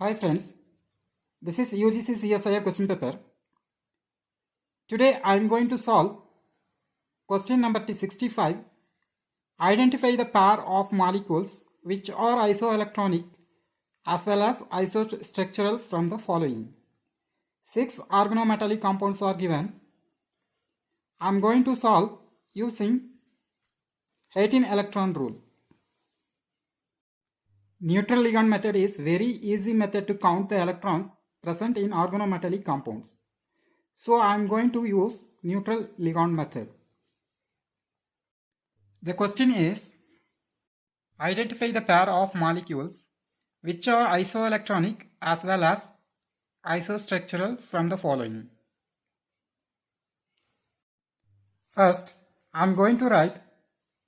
Hi friends, this is UGC CSIR question paper. Today I am going to solve question number 65. Identify the pair of molecules which are isoelectronic as well as isostructural from the following. 6 organometallic compounds are given. I am going to solve using 18 electron rule. Neutral ligand method is very easy method to count the electrons present in organometallic compounds. So I am going to use neutral ligand method. The question is, identify the pair of molecules which are isoelectronic as well as isostructural from the following. First, I am going to write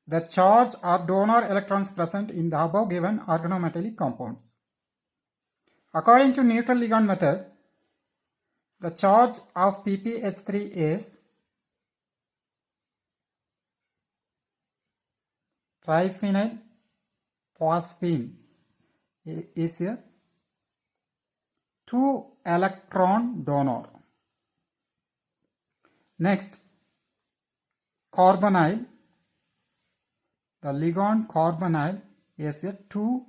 the charge or donor electrons present in the above given organometallic compounds. According to neutral ligand method, the charge of ppH3 is triphenyl phosphine is a 2 electron donor. Next, carbonyl, the ligand carbonyl is a 2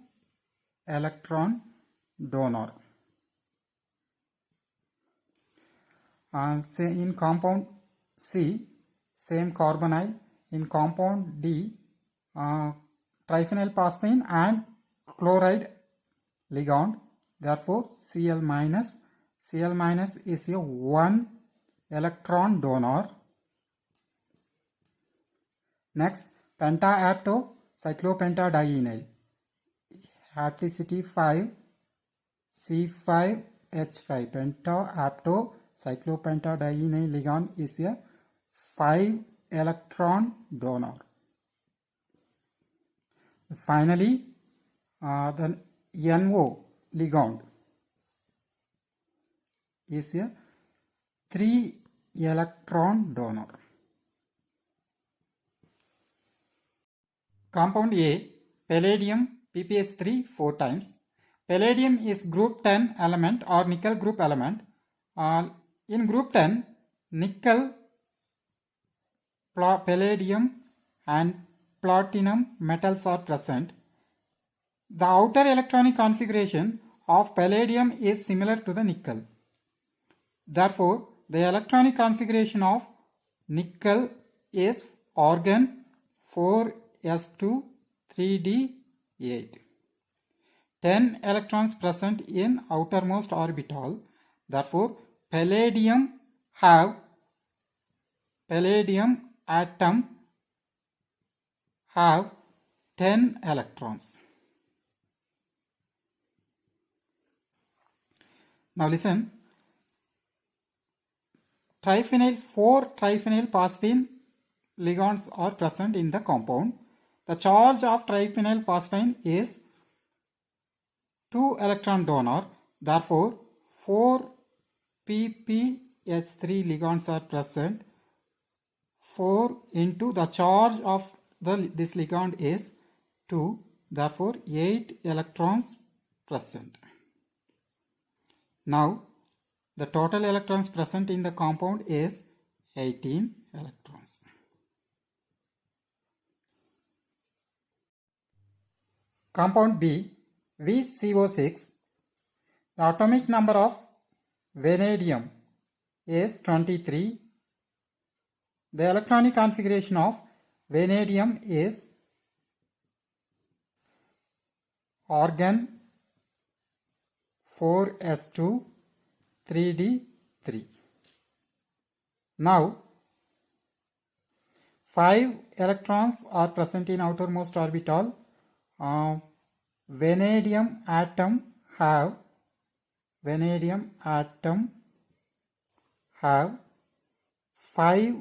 electron donor. And say in compound C, same carbonyl. In compound D, triphenyl phosphine and chloride ligand. Therefore, Cl minus is a 1 electron donor. Next, penta-apto cyclopentadienyl. Hapticity 5, C5H5. Penta-apto cyclopentadienyl ligand is a 5 electron donor. Finally, the NO ligand is a 3 electron donor. Compound A, palladium, ppH3 4 times. Palladium is group 10 element or nickel group element. In group 10, nickel, palladium and platinum metals are present. The outer electronic configuration of palladium is similar to the nickel. Therefore, the electronic configuration of nickel is organ 4s2 3d8. 10 electrons present in outermost orbital. Therefore, palladium atom have 10 electrons. Now listen. 4 triphenyl phosphine ligands are present in the compound. The charge of triphenyl phosphine is 2 electron donor. Therefore, 4 ppH3 ligands are present. 4 into the charge of this ligand is 2. Therefore, 8 electrons present. Now, the total electrons present in the compound is 18 electrons. Compound B, VCO6. The atomic number of vanadium is 23. The electronic configuration of vanadium is organ 4s2 3d3. Now, 5 electrons are present in outermost orbital. Vanadium atom have 5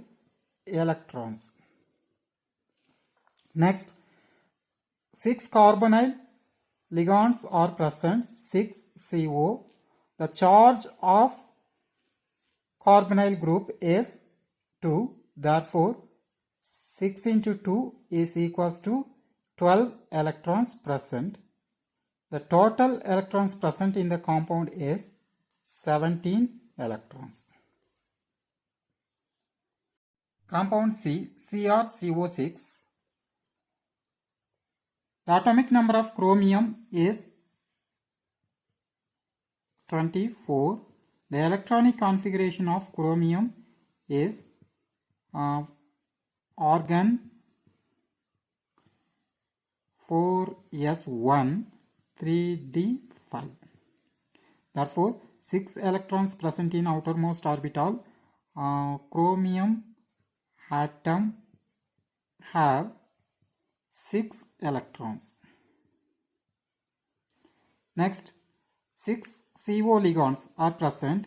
electrons. Next, 6 carbonyl ligands are present, 6 CO. The charge of carbonyl group is 2. Therefore, 6 into 2 is equals to 12 electrons present. The total electrons present in the compound is 17 electrons. Compound C, CrCO6. The atomic number of chromium is 24. The electronic configuration of chromium is organ 4s1 3d5. Therefore, 6 electrons present in outermost orbital. Chromium atom have 6 electrons. Next, 6 CO ligands are present.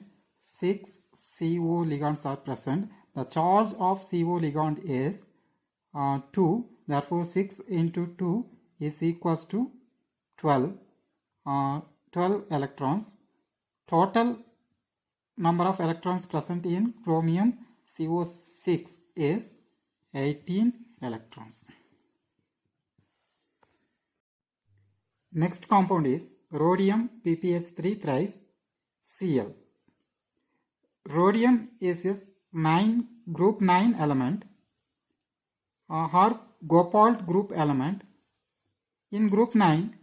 6 CO ligands are present. The charge of CO ligand is 2. Therefore, 6 into 2 is equals to 12. 12 electrons. Total number of electrons present in chromium CO6 is 18 electrons. Next compound is rhodium PPH3 thrice Cl. Rhodium is a group 9 element or Gopald group element. In group 9,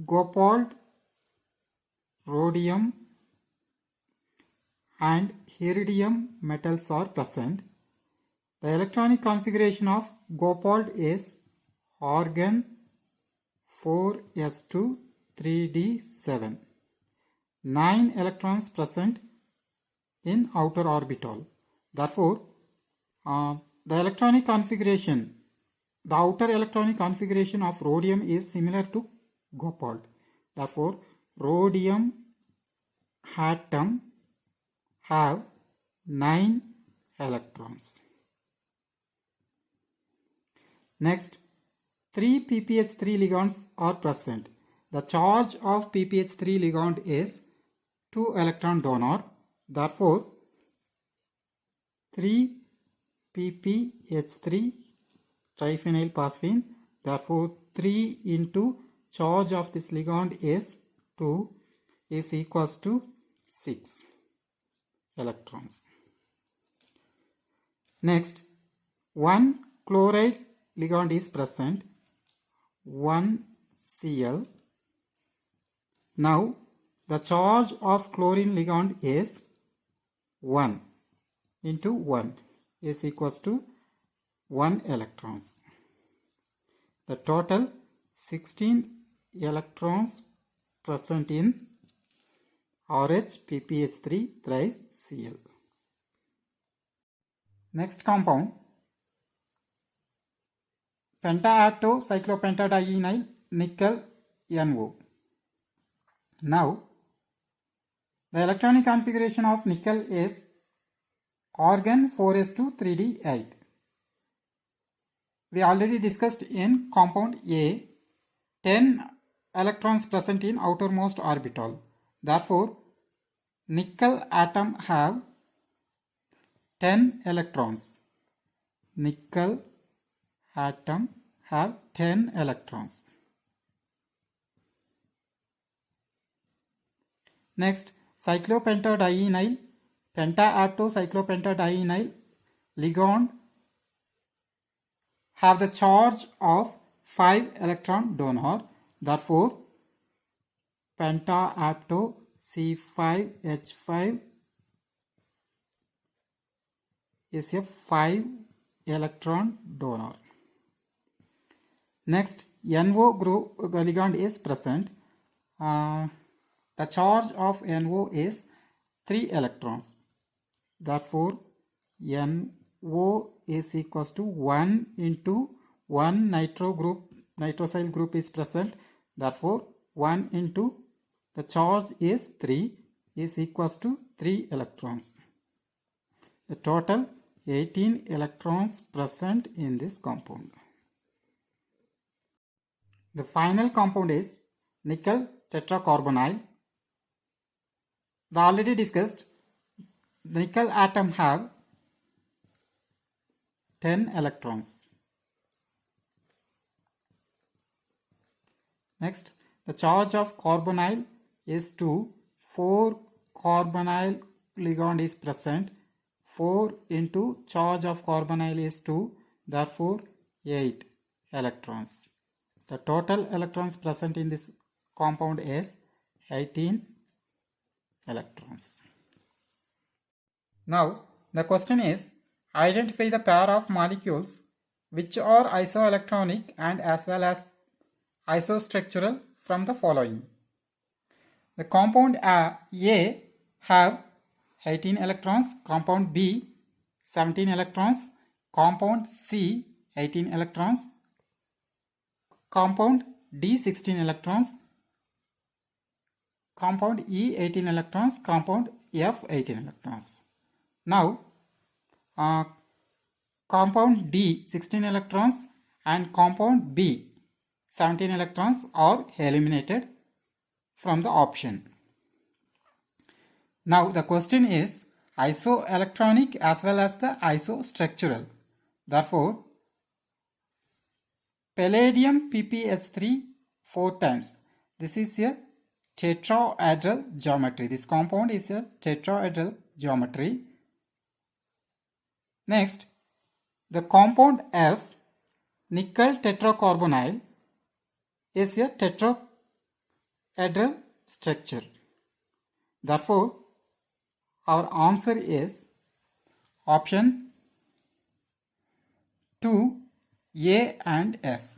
Gopald, rhodium and iridium metals are present. The electronic configuration of Gopald is organ 4s2 3d7. 9 electrons present in outer orbital. Therefore, the electronic configuration, the outer electronic configuration of rhodium is similar to Gopald. Therefore, rhodium atom have 9 electrons. Next, 3 PPH3 ligands are present. The charge of PPH3 ligand is 2 electron donor. Therefore, 3 PPH3 triphenylphosphine. Therefore, 3 into charge of this ligand is 2 is equals to 6 electrons. Next, 1 chloride ligand is present. 1 Cl. Now, the charge of chlorine ligand is 1 into 1 is equals to 1 electrons. The total 16 electrons present in RH PPH3 thrice Cl. Next compound, penta-acto-cyclopentadienyl nickel NO. Now, the electronic configuration of nickel is organ 4s2 3d8. We already discussed in compound A, 10 electrons present in outermost orbital. Therefore, nickel atom have 10 electrons. Nickel atom have 10 electrons. Next, cyclopentadienyl, penta-acto-cyclopentadienyl ligand have the charge of 5 electron donor. Therefore, penta-acto C5H5 is a 5 electron donor. Next, NO group ligand is present. The charge of NO is 3 electrons. Therefore, NO is equals to 1 into 1 nitrosyl group is present. Therefore, 1 into the charge is 3 is equals to 3 electrons. The total 18 electrons present in this compound. The final compound is nickel tetracarbonyl. The already discussed nickel atom have 10 electrons. Next, the charge of carbonyl is 2, 4 carbonyl ligand is present, 4 into charge of carbonyl is 2, therefore 8 electrons. The total electrons present in this compound is 18 electrons. Now the question is, identify the pair of molecules which are isoelectronic and as well as isostructural from the following. The compound A have 18 electrons, compound B 17 electrons, compound C 18 electrons, compound D 16 electrons, compound E 18 electrons, compound F 18 electrons. Now compound D 16 electrons and compound B 17 electrons are eliminated from the option. Now the question is isoelectronic as well as the isostructural. Therefore, palladium PPH3 4 times. This is a tetrahedral geometry. This compound is a tetrahedral geometry. Next, the compound F, nickel tetracarbonyl, is a tetrahedral structure. Therefore, our answer is option 2, A and F.